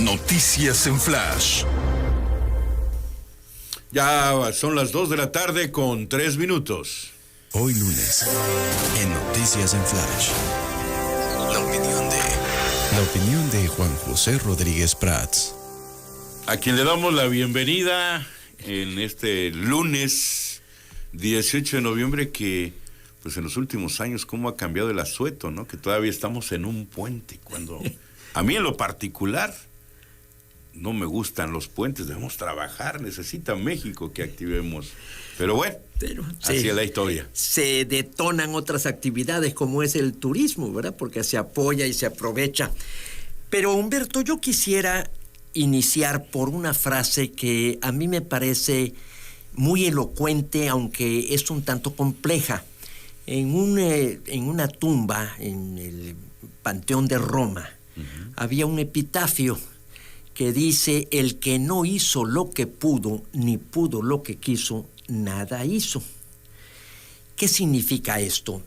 Noticias en Flash. Ya son las 2 de la tarde con 3 minutos. Hoy lunes, en Noticias en Flash. La opinión de Juan José Rodríguez Prats. A quien le damos la bienvenida en este lunes 18 de noviembre, que pues en los últimos años cómo ha cambiado el asueto, ¿no? Que todavía estamos en un puente, cuando a mí en lo particular no me gustan los puentes, debemos trabajar, necesita México que activemos. Pero bueno, así es la historia. Se detonan otras actividades como es el turismo, ¿verdad? Porque se apoya y se aprovecha. Pero Humberto, yo quisiera iniciar por una frase que a mí me parece muy elocuente, aunque es un tanto compleja. En una tumba en el Panteón de Roma había un epitafio que dice: el que no hizo lo que pudo, ni pudo lo que quiso, nada hizo. ¿Qué significa esto?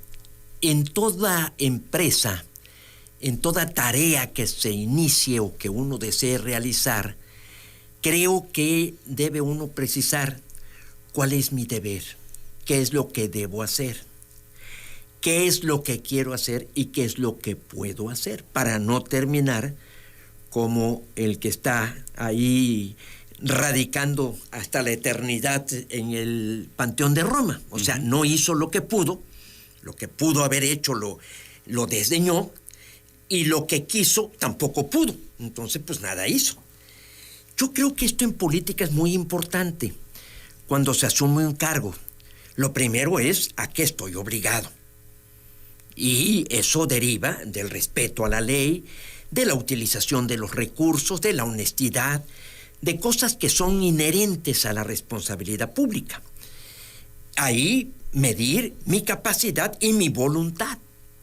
En toda empresa, en toda tarea que se inicie o que uno desee realizar, creo que debe uno precisar cuál es mi deber, qué es lo que debo hacer, qué es lo que quiero hacer y qué es lo que puedo hacer, para no terminar como el que está ahí radicando hasta la eternidad en el Panteón de Roma. O sea, no hizo lo que pudo haber hecho lo desdeñó, y lo que quiso tampoco pudo. Entonces, pues nada hizo. Yo creo que esto en política es muy importante. Cuando se asume un cargo, lo primero es a qué estoy obligado. Y eso deriva del respeto a la ley, de la utilización de los recursos, de la honestidad, de cosas que son inherentes a la responsabilidad pública. Ahí medir mi capacidad y mi voluntad.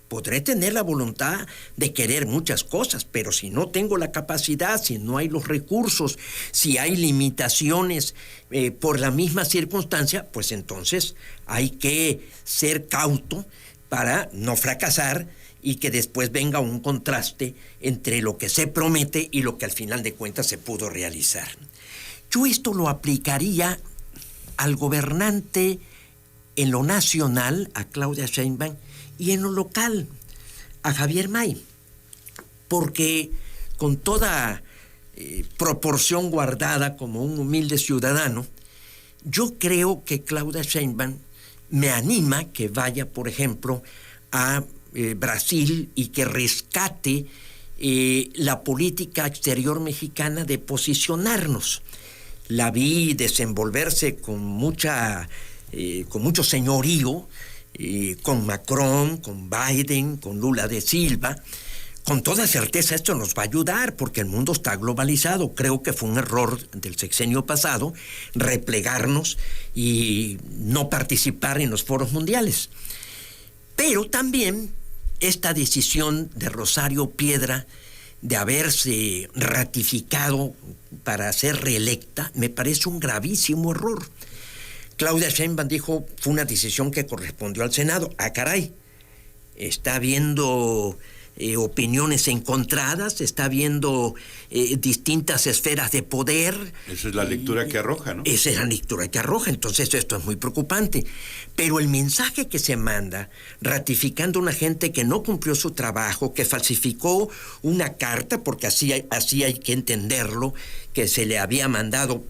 Podré tener la voluntad de querer muchas cosas, pero si no tengo la capacidad, si no hay los recursos, si hay limitaciones por la misma circunstancia, pues entonces hay que ser cauto para no fracasar y que después venga un contraste entre lo que se promete y lo que al final de cuentas se pudo realizar. Yo esto lo aplicaría al gobernante en lo nacional, a Claudia Sheinbaum, y en lo local, a Javier May, porque con toda proporción guardada como un humilde ciudadano, yo creo que Claudia Sheinbaum me anima que vaya, por ejemplo, a Brasil y que rescate la política exterior mexicana de posicionarnos. La vi desenvolverse con mucho señorío, con Macron, con Biden, con Lula da Silva. Con toda certeza esto nos va a ayudar porque el mundo está globalizado. Creo que fue un error del sexenio pasado replegarnos y no participar en los foros mundiales. Pero también esta decisión de Rosario Piedra de haberse ratificado para ser reelecta me parece un gravísimo error. Claudia Sheinbaum dijo, fue una decisión que correspondió al Senado. Ah, caray, está habiendo opiniones encontradas, está habiendo distintas esferas de poder. Esa es la lectura que arroja, ¿no? Esa es la lectura que arroja, entonces esto es muy preocupante. Pero el mensaje que se manda, ratificando a una gente que no cumplió su trabajo, que falsificó una carta, porque así hay que entenderlo, que se le había mandado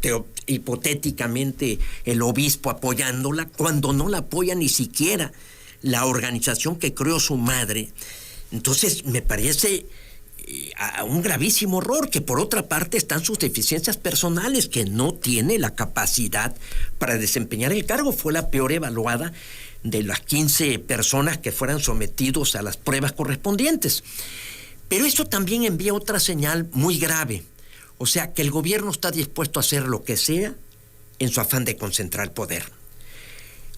hipotéticamente el obispo apoyándola, cuando no la apoya ni siquiera la organización que creó su madre. Entonces me parece un gravísimo error, que por otra parte están sus deficiencias personales, que no tiene la capacidad para desempeñar el cargo. Fue la peor evaluada de las 15 personas que fueran sometidos a las pruebas correspondientes. Pero esto también envía otra señal muy grave. O sea, que el gobierno está dispuesto a hacer lo que sea en su afán de concentrar el poder.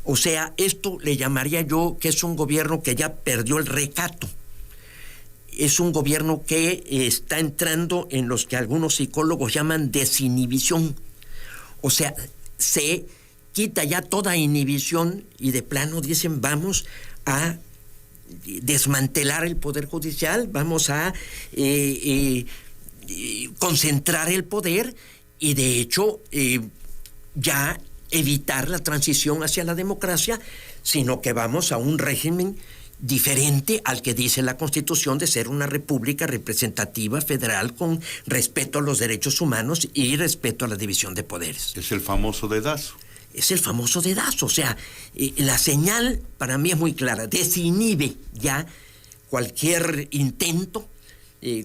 O sea, esto le llamaría yo que es un gobierno que ya perdió el recato. Es un gobierno que está entrando en los que algunos psicólogos llaman desinhibición. O sea, se quita ya toda inhibición y de plano dicen vamos a desmantelar el Poder Judicial, vamos a concentrar el poder y de hecho ya evitar la transición hacia la democracia, sino que vamos a un régimen diferente al que dice la Constitución de ser una república representativa federal con respeto a los derechos humanos y respeto a la división de poderes. Es el famoso dedazo. Es el famoso dedazo, o sea, la señal para mí es muy clara, desinhibe ya cualquier intento,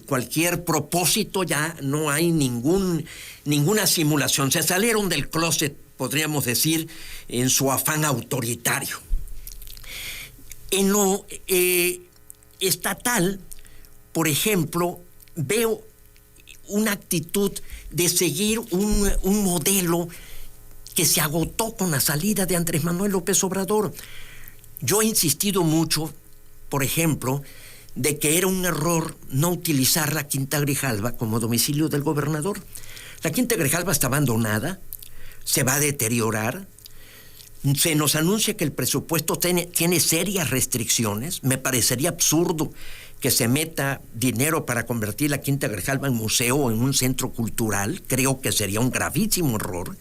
cualquier propósito, ya no hay ninguna simulación, se salieron del closet, podríamos decir, en su afán autoritario. En lo estatal, por ejemplo, veo una actitud de seguir un modelo que se agotó con la salida de Andrés Manuel López Obrador. Yo he insistido mucho, por ejemplo, de que era un error no utilizar la Quinta Grijalva como domicilio del gobernador. La Quinta Grijalva está abandonada, se va a deteriorar. Se nos anuncia que el presupuesto tiene serias restricciones. Me parecería absurdo que se meta dinero para convertir la Quinta Grijalva en museo o en un centro cultural. Creo que sería un gravísimo error.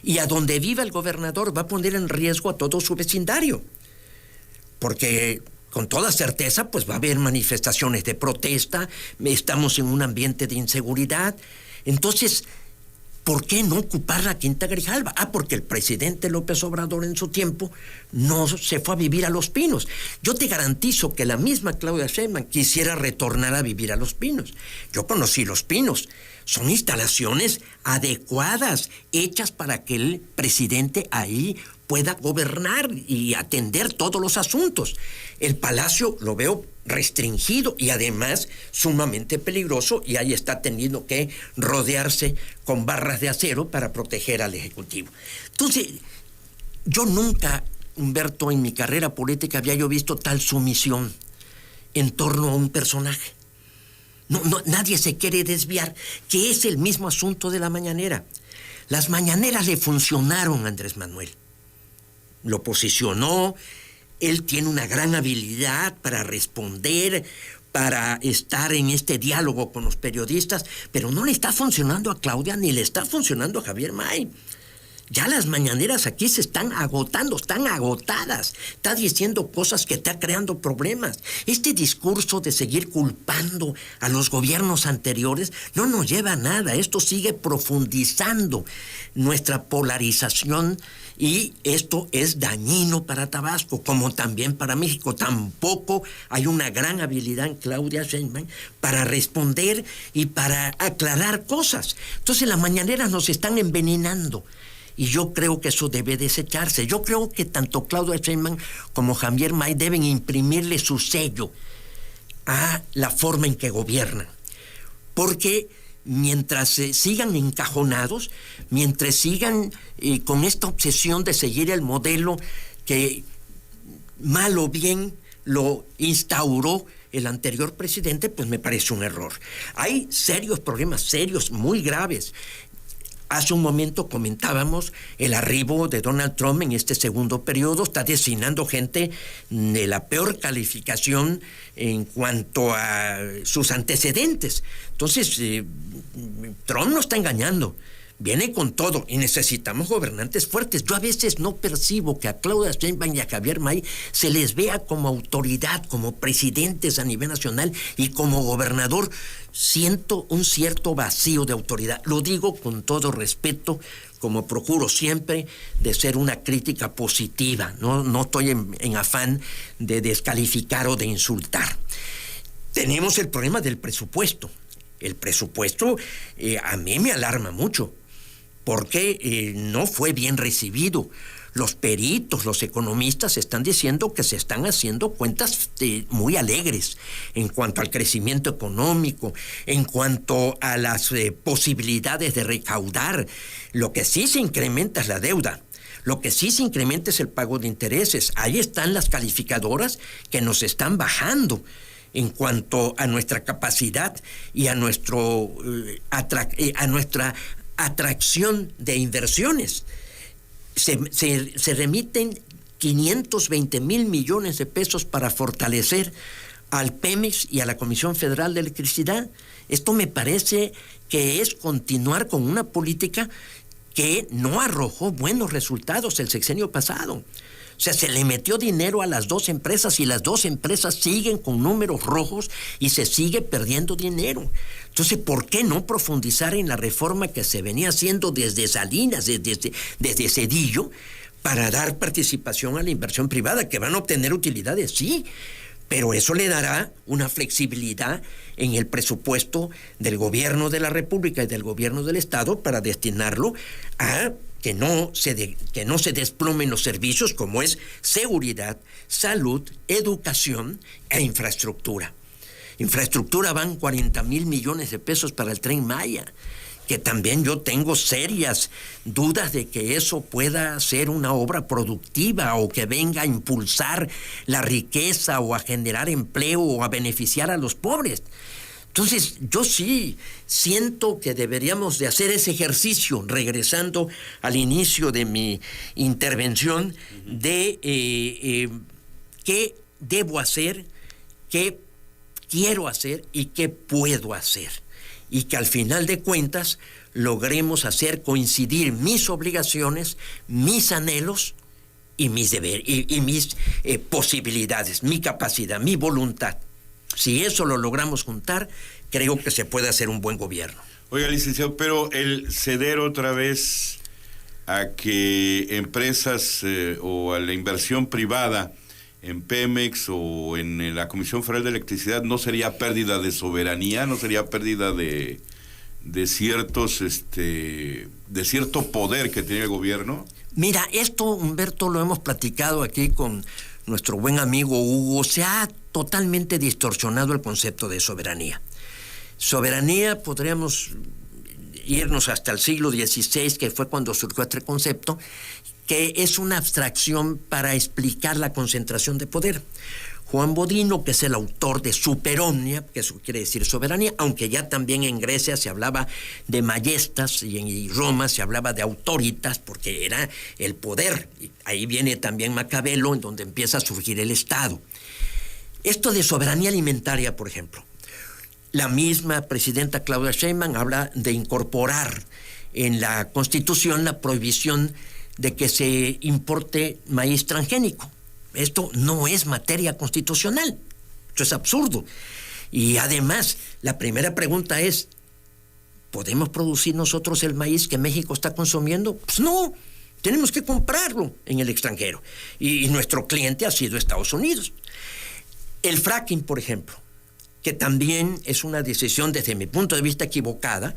Y a donde viva el gobernador va a poner en riesgo a todo su vecindario. Porque con toda certeza pues va a haber manifestaciones de protesta, estamos en un ambiente de inseguridad. Entonces, ¿por qué no ocupar la Quinta Grijalva? Porque el presidente López Obrador en su tiempo no se fue a vivir a Los Pinos. Yo te garantizo que la misma Claudia Sheinbaum quisiera retornar a vivir a Los Pinos. Yo conocí Los Pinos. Son instalaciones adecuadas, hechas para que el presidente ahí pueda gobernar y atender todos los asuntos. El palacio lo veo restringido y además sumamente peligroso, y ahí está teniendo que rodearse con barras de acero para proteger al Ejecutivo. Entonces, yo nunca, Humberto, en mi carrera política había yo visto tal sumisión en torno a un personaje. Nadie se quiere desviar, que es el mismo asunto de la mañanera. Las mañaneras le funcionaron a Andrés Manuel. Lo posicionó, él tiene una gran habilidad para responder, para estar en este diálogo con los periodistas, pero no le está funcionando a Claudia ni le está funcionando a Javier May. Ya las mañaneras aquí se están agotando, están agotadas. Está diciendo cosas que está creando problemas. Este discurso de seguir culpando a los gobiernos anteriores no nos lleva a nada. Esto sigue profundizando nuestra polarización y esto es dañino para Tabasco, como también para México. Tampoco hay una gran habilidad en Claudia Sheinbaum para responder y para aclarar cosas. Entonces las mañaneras nos están envenenando. Y yo creo que eso debe desecharse. Yo creo que tanto Claudia Sheinbaum como Javier May deben imprimirle su sello a la forma en que gobiernan. Porque mientras sigan encajonados, mientras sigan con esta obsesión de seguir el modelo que mal o bien lo instauró el anterior presidente, pues me parece un error. Hay serios problemas, serios, muy graves. Hace un momento comentábamos el arribo de Donald Trump en este segundo periodo. Está designando gente de la peor calificación en cuanto a sus antecedentes. Entonces, Trump no está engañando. Viene con todo y necesitamos gobernantes fuertes. Yo a veces no percibo que a Claudia Sheinbaum y a Javier May se les vea como autoridad, como presidentes a nivel nacional y como gobernador. Siento un cierto vacío de autoridad. Lo digo con todo respeto, como procuro siempre de ser una crítica positiva. No estoy en afán de descalificar o de insultar. Tenemos el problema del presupuesto. El presupuesto a mí me alarma mucho, porque no fue bien recibido. Los peritos, los economistas están diciendo que se están haciendo cuentas muy alegres en cuanto al crecimiento económico, en cuanto a las posibilidades de recaudar. Lo que sí se incrementa es la deuda. Lo que sí se incrementa es el pago de intereses. Ahí están las calificadoras que nos están bajando en cuanto a nuestra capacidad y a nuestra atracción de inversiones. Se remiten 520,000 millones de pesos para fortalecer al Pemex y a la Comisión Federal de Electricidad. Esto me parece que es continuar con una política que no arrojó buenos resultados el sexenio pasado. O sea, se le metió dinero a las dos empresas y las dos empresas siguen con números rojos y se sigue perdiendo dinero. Entonces, ¿por qué no profundizar en la reforma que se venía haciendo desde Salinas, desde Zedillo, para dar participación a la inversión privada, que van a obtener utilidades? Sí, pero eso le dará una flexibilidad en el presupuesto del gobierno de la República y del gobierno del Estado para destinarlo a que no se desplomen los servicios como es seguridad, salud, educación e infraestructura. Infraestructura van 40,000 millones de pesos para el Tren Maya, que también yo tengo serias dudas de que eso pueda ser una obra productiva o que venga a impulsar la riqueza o a generar empleo o a beneficiar a los pobres. Entonces, yo sí siento que deberíamos de hacer ese ejercicio, regresando al inicio de mi intervención, de qué debo hacer, qué quiero hacer y qué puedo hacer. Y que al final de cuentas logremos hacer coincidir mis obligaciones, mis anhelos y mis deberes, y mis posibilidades, mi capacidad, mi voluntad. Si eso lo logramos juntar, creo que se puede hacer un buen gobierno. Oiga, licenciado, pero el ceder otra vez a que empresas o a la inversión privada en Pemex o en la Comisión Federal de Electricidad no sería pérdida de soberanía, no sería pérdida de cierto poder que tiene el gobierno. Mira, esto, Humberto, lo hemos platicado aquí con nuestro buen amigo Hugo. Se ha totalmente distorsionado el concepto de soberanía. Soberanía, podríamos irnos hasta el siglo XVI, que fue cuando surgió este concepto, que es una abstracción para explicar la concentración de poder. Juan Bodino, que es el autor de Superomnia, que eso quiere decir soberanía, aunque ya también en Grecia se hablaba de majestas y en Roma se hablaba de autoritas, porque era el poder. Y ahí viene también Maquiavelo, en donde empieza a surgir el Estado. Esto de soberanía alimentaria, por ejemplo. La misma presidenta Claudia Sheinbaum habla de incorporar en la Constitución la prohibición de que se importe maíz transgénico. Esto no es materia constitucional. Esto es absurdo. Y además, la primera pregunta es, ¿podemos producir nosotros el maíz que México está consumiendo? Pues no, tenemos que comprarlo en el extranjero. Y nuestro cliente ha sido Estados Unidos. El fracking, por ejemplo, que también es una decisión desde mi punto de vista equivocada,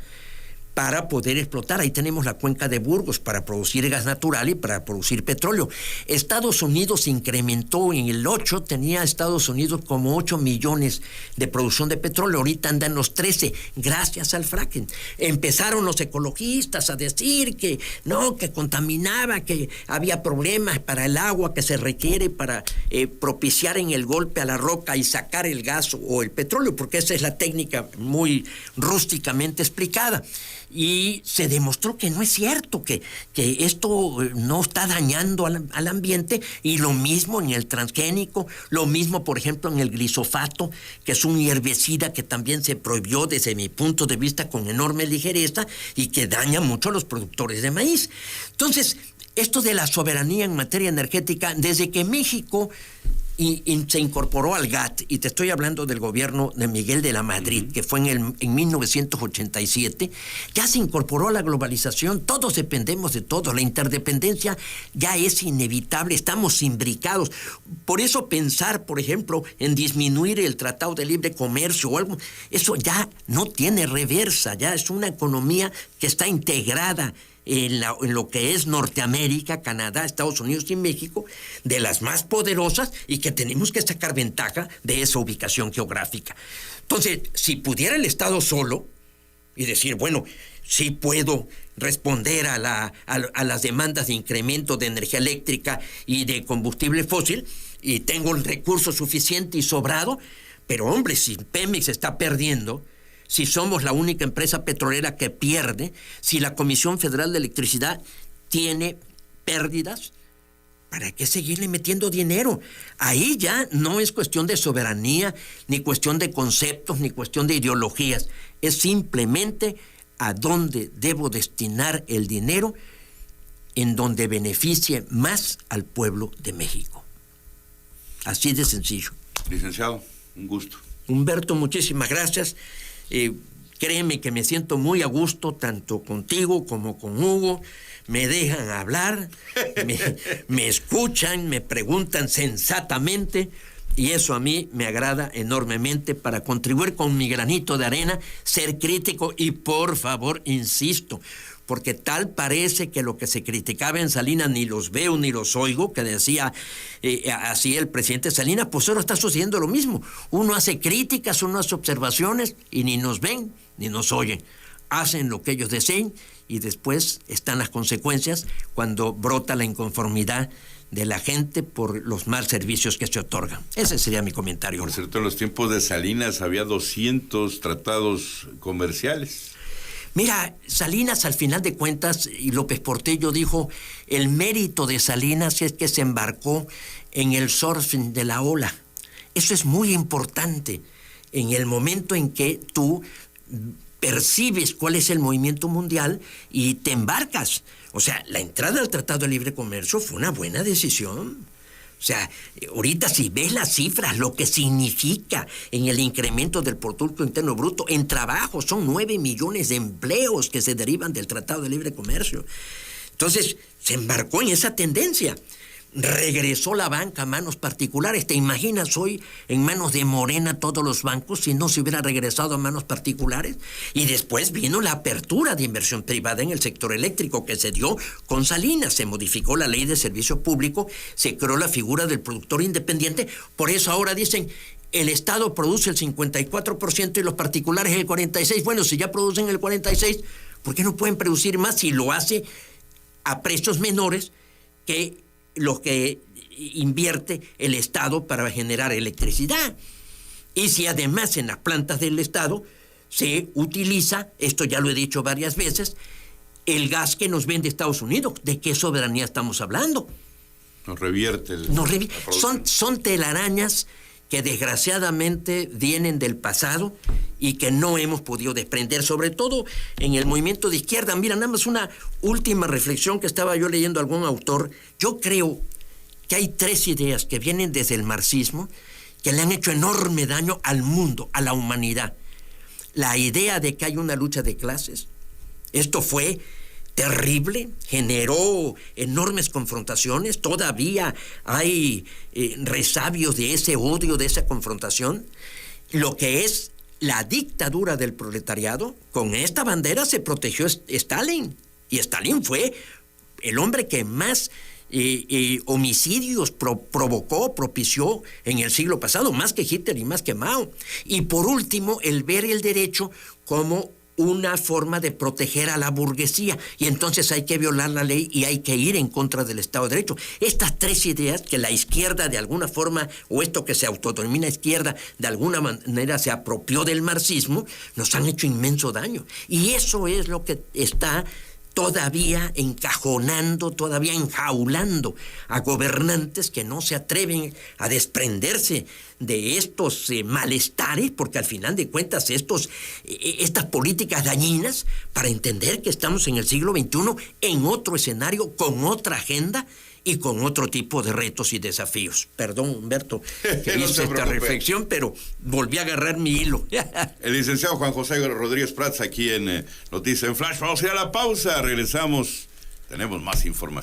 para poder explotar. Ahí tenemos la cuenca de Burgos para producir gas natural y para producir petróleo. Estados Unidos incrementó, en el 8 tenía Estados Unidos como 8 millones de producción de petróleo, ahorita andan los 13, gracias al fracking. Empezaron los ecologistas a decir que no, que contaminaba, que había problemas para el agua que se requiere para propiciar en el golpe a la roca y sacar el gas o el petróleo, porque esa es la técnica muy rústicamente explicada. Y se demostró que no es cierto, que esto no está dañando al ambiente, y lo mismo en el transgénico, lo mismo, por ejemplo, en el glisofato, que es un herbicida que también se prohibió desde mi punto de vista con enorme ligereza y que daña mucho a los productores de maíz. Entonces, esto de la soberanía en materia energética, desde que México y se incorporó al GATT, y te estoy hablando del gobierno de Miguel de la Madrid, que fue en 1987, ya se incorporó a la globalización, todos dependemos de todos, la interdependencia ya es inevitable, estamos imbricados. Por eso pensar, por ejemplo, en disminuir el Tratado de Libre Comercio o algo, eso ya no tiene reversa, ya es una economía que está integrada en lo que es Norteamérica, Canadá, Estados Unidos y México, de las más poderosas, y que tenemos que sacar ventaja de esa ubicación geográfica. Entonces, si pudiera el Estado solo y decir, bueno, sí puedo responder a las demandas de incremento de energía eléctrica y de combustible fósil, y tengo el recurso suficiente y sobrado, pero hombre, si Pemex está perdiendo, si somos la única empresa petrolera que pierde, si la Comisión Federal de Electricidad tiene pérdidas, ¿para qué seguirle metiendo dinero? Ahí ya no es cuestión de soberanía, ni cuestión de conceptos, ni cuestión de ideologías. Es simplemente a dónde debo destinar el dinero en donde beneficie más al pueblo de México. Así de sencillo. Licenciado, un gusto. Humberto, muchísimas gracias. Créeme que me siento muy a gusto tanto contigo como con Hugo. Me dejan hablar, me escuchan, me preguntan sensatamente, y eso a mí me agrada enormemente para contribuir con mi granito de arena, ser crítico y, por favor, insisto, porque tal parece que lo que se criticaba en Salinas ni los veo ni los oigo, que decía así el presidente Salinas, pues ahora está sucediendo lo mismo. Uno hace críticas, uno hace observaciones y ni nos ven ni nos oyen. Hacen lo que ellos deseen y después están las consecuencias cuando brota la inconformidad de la gente por los mal servicios que se otorgan. Ese sería mi comentario. Por cierto, en los tiempos de Salinas había 200 tratados comerciales. Mira, Salinas, al final de cuentas, y López Portillo dijo, el mérito de Salinas es que se embarcó en el surfing de la ola. Eso es muy importante. En el momento en que tú percibes cuál es el movimiento mundial y te embarcas. O sea, la entrada al Tratado de Libre Comercio fue una buena decisión. O sea, ahorita si ves las cifras, lo que significa en el incremento del Producto Interno Bruto, en trabajo son 9 millones de empleos que se derivan del Tratado de Libre Comercio. Entonces, se embarcó en esa tendencia. Regresó la banca a manos particulares. ¿Te imaginas hoy en manos de Morena todos los bancos si no se hubiera regresado a manos particulares? Y después vino la apertura de inversión privada en el sector eléctrico que se dio con Salinas. Se modificó la ley de servicio público, se creó la figura del productor independiente. Por eso ahora dicen, el Estado produce el 54% y los particulares el 46%. Bueno, si ya producen el 46%, ¿por qué no pueden producir más si lo hace a precios menores que lo que invierte el Estado para generar electricidad? Y si además en las plantas del Estado se utiliza, esto ya lo he dicho varias veces, el gas que nos vende Estados Unidos, ¿de qué soberanía estamos hablando? Nos revierte. Son telarañas que desgraciadamente vienen del pasado y que no hemos podido desprender, sobre todo en el movimiento de izquierda. Mira, nada más una última reflexión que estaba yo leyendo a algún autor. Yo creo que hay 3 ideas que vienen desde el marxismo que le han hecho enorme daño al mundo, a la humanidad. La idea de que hay una lucha de clases. Esto fue terrible, generó enormes confrontaciones, todavía hay resabios de ese odio, de esa confrontación. Lo que es la dictadura del proletariado, con esta bandera se protegió Stalin, y Stalin fue el hombre que más homicidios propició en el siglo pasado, más que Hitler y más que Mao. Y por último, el ver el derecho como una forma de proteger a la burguesía, y entonces hay que violar la ley y hay que ir en contra del Estado de Derecho. Estas 3 ideas que la izquierda de alguna forma, o esto que se autodenomina izquierda, de alguna manera se apropió del marxismo, nos han hecho inmenso daño. Y eso es lo que está todavía encajonando, todavía enjaulando a gobernantes que no se atreven a desprenderse de estos malestares, porque al final de cuentas estas políticas dañinas, para entender que estamos en el siglo XXI en otro escenario, con otra agenda y con otro tipo de retos y desafíos. Perdón, Humberto, que hice esta reflexión, pero volví a agarrar mi hilo. El licenciado Juan José Rodríguez Prats aquí en Noticias en Flash. Vamos a ir a la pausa, regresamos, tenemos más información.